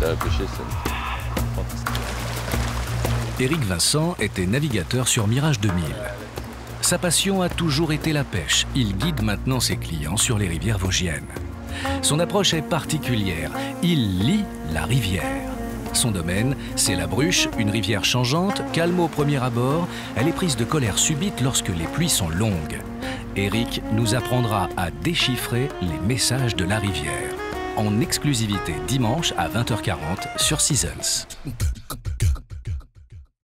à pêcher, c'est fantastique. Éric Vincent était navigateur sur Mirage 2000. Sa passion a toujours été la pêche. Il guide maintenant ses clients sur les rivières vosgiennes. Son approche est particulière. Il lit la rivière. Son domaine, c'est la Bruche, une rivière changeante, calme au premier abord. Elle est prise de colère subite lorsque les pluies sont longues. Éric nous apprendra à déchiffrer les messages de la rivière. En exclusivité dimanche à 20h40 sur Seasons.